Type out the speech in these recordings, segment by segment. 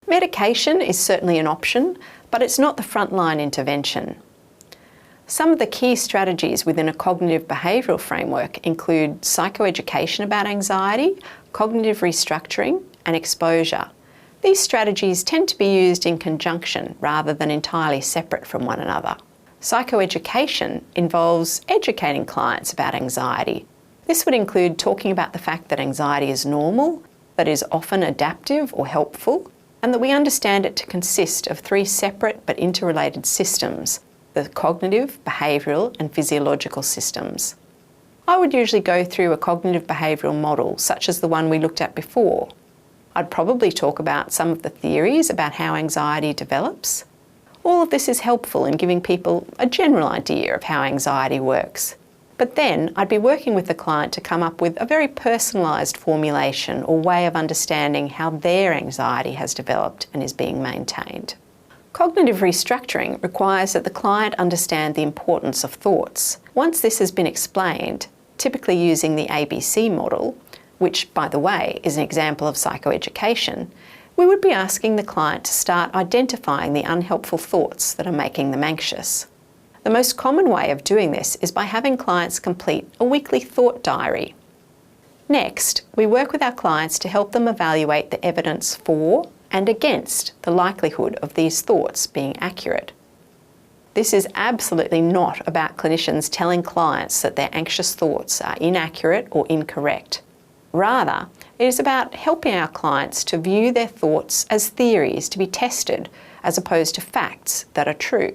Medication is certainly an option, but it's not the frontline intervention. Some of the key strategies within a cognitive behavioural framework include psychoeducation about anxiety, cognitive restructuring, and exposure. These strategies tend to be used in conjunction rather than entirely separate from one another. Psychoeducation involves educating clients about anxiety. This would include talking about the fact that anxiety is normal, that it is often adaptive or helpful, and that we understand it to consist of three separate but interrelated systems: the cognitive, behavioural and physiological systems. I would usually go through a cognitive behavioural model such as the one we looked at before. I'd probably talk about some of the theories about how anxiety develops. All of this is helpful in giving people a general idea of how anxiety works. But then I'd be working with the client to come up with a very personalised formulation or way of understanding how their anxiety has developed and is being maintained. Cognitive restructuring requires that the client understand the importance of thoughts. Once this has been explained, typically using the ABC model, which, by the way, is an example of psychoeducation, we would be asking the client to start identifying the unhelpful thoughts that are making them anxious. The most common way of doing this is by having clients complete a weekly thought diary. Next, we work with our clients to help them evaluate the evidence for and against the likelihood of these thoughts being accurate. This is absolutely not about clinicians telling clients that their anxious thoughts are inaccurate or incorrect. Rather, it is about helping our clients to view their thoughts as theories to be tested as opposed to facts that are true.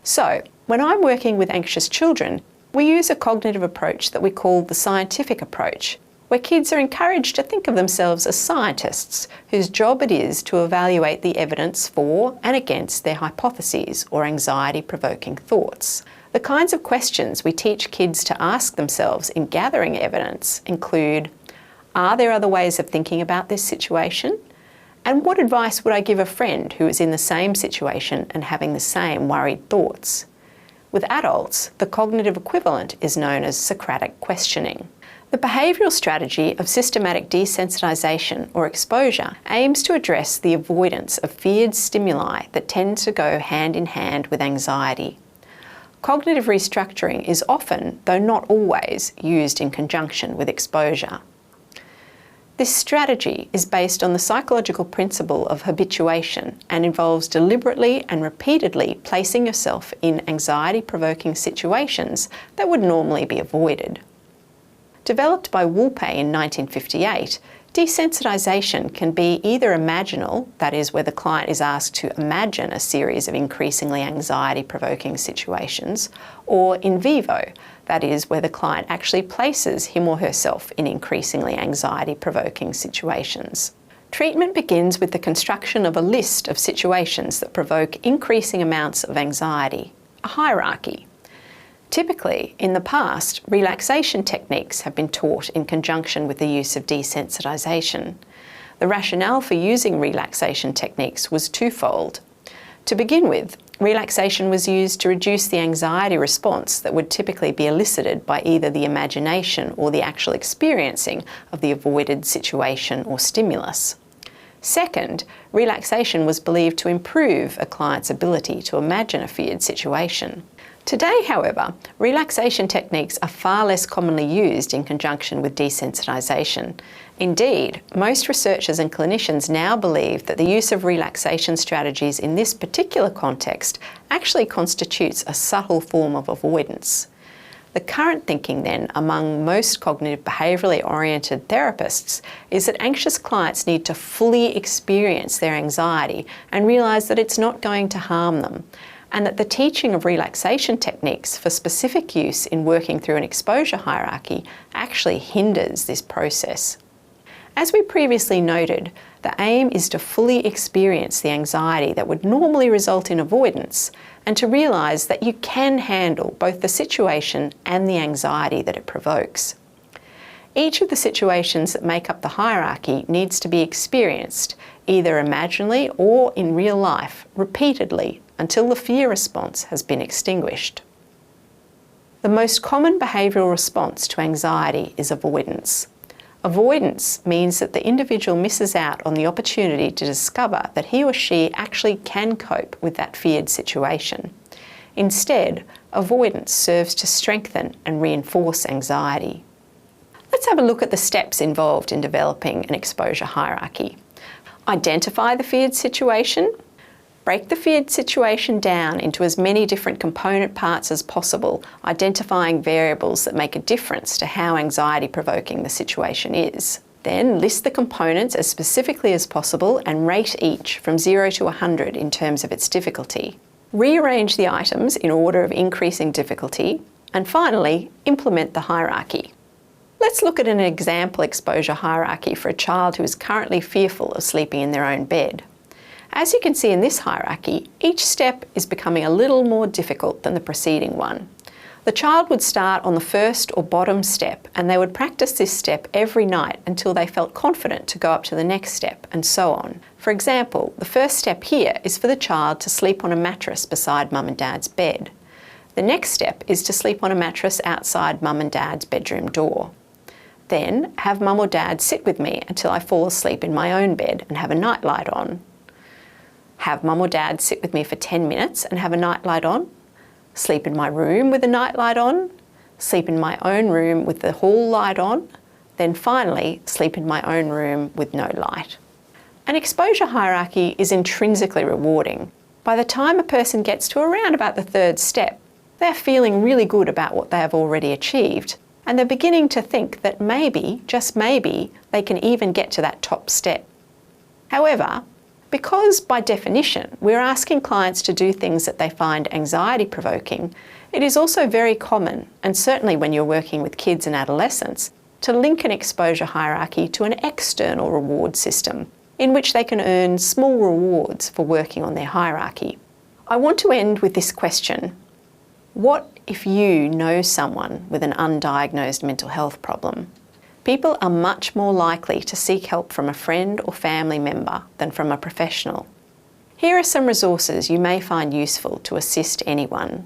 So, when I'm working with anxious children, we use a cognitive approach that we call the scientific approach, where kids are encouraged to think of themselves as scientists whose job it is to evaluate the evidence for and against their hypotheses or anxiety-provoking thoughts. The kinds of questions we teach kids to ask themselves in gathering evidence include: are there other ways of thinking about this situation? And what advice would I give a friend who is in the same situation and having the same worried thoughts? With adults, the cognitive equivalent is known as Socratic questioning. The behavioural strategy of systematic desensitisation or exposure aims to address the avoidance of feared stimuli that tend to go hand in hand with anxiety. Cognitive restructuring is often, though not always, used in conjunction with exposure. This strategy is based on the psychological principle of habituation and involves deliberately and repeatedly placing yourself in anxiety-provoking situations that would normally be avoided. Developed by Wolpe in 1958, desensitisation can be either imaginal, that is, where the client is asked to imagine a series of increasingly anxiety-provoking situations, or in vivo, that is, where the client actually places him or herself in increasingly anxiety-provoking situations. Treatment begins with the construction of a list of situations that provoke increasing amounts of anxiety, a hierarchy. Typically, in the past, relaxation techniques have been taught in conjunction with the use of desensitisation. The rationale for using relaxation techniques was twofold. To begin with, relaxation was used to reduce the anxiety response that would typically be elicited by either the imagination or the actual experiencing of the avoided situation or stimulus. Second, relaxation was believed to improve a client's ability to imagine a feared situation. Today, however, relaxation techniques are far less commonly used in conjunction with desensitisation. Indeed, most researchers and clinicians now believe that the use of relaxation strategies in this particular context actually constitutes a subtle form of avoidance. The current thinking then among most cognitive behaviourally oriented therapists is that anxious clients need to fully experience their anxiety and realise that it's not going to harm them, and that the teaching of relaxation techniques for specific use in working through an exposure hierarchy actually hinders this process. As we previously noted, the aim is to fully experience the anxiety that would normally result in avoidance and to realise that you can handle both the situation and the anxiety that it provokes. Each of the situations that make up the hierarchy needs to be experienced, either imaginally or in real life, repeatedly, until the fear response has been extinguished. The most common behavioural response to anxiety is avoidance. Avoidance means that the individual misses out on the opportunity to discover that he or she actually can cope with that feared situation. Instead, avoidance serves to strengthen and reinforce anxiety. Let's have a look at the steps involved in developing an exposure hierarchy. Identify the feared situation. Break the feared situation down into as many different component parts as possible, identifying variables that make a difference to how anxiety-provoking the situation is. Then list the components as specifically as possible and rate each from 0 to 100 in terms of its difficulty. Rearrange the items in order of increasing difficulty. And finally, implement the hierarchy. Let's look at an example exposure hierarchy for a child who is currently fearful of sleeping in their own bed. As you can see in this hierarchy, each step is becoming a little more difficult than the preceding one. The child would start on the first or bottom step, and they would practice this step every night until they felt confident to go up to the next step, and so on. For example, the first step here is for the child to sleep on a mattress beside mum and dad's bed. The next step is to sleep on a mattress outside mum and dad's bedroom door. Then, have mum or dad sit with me until I fall asleep in my own bed and have a nightlight on. Have mum or dad sit with me for 10 minutes and have a nightlight on. Sleep in my room with a nightlight on. Sleep in my own room with the hall light on. Then finally, sleep in my own room with no light. An exposure hierarchy is intrinsically rewarding. By the time a person gets to around about the third step, they're feeling really good about what they have already achieved, and they're beginning to think that maybe, just maybe, they can even get to that top step. However, because by definition we're asking clients to do things that they find anxiety-provoking, it is also very common, and certainly when you're working with kids and adolescents, to link an exposure hierarchy to an external reward system in which they can earn small rewards for working on their hierarchy. I want to end with this question. What if you know someone with an undiagnosed mental health problem? People are much more likely to seek help from a friend or family member than from a professional. Here are some resources you may find useful to assist anyone.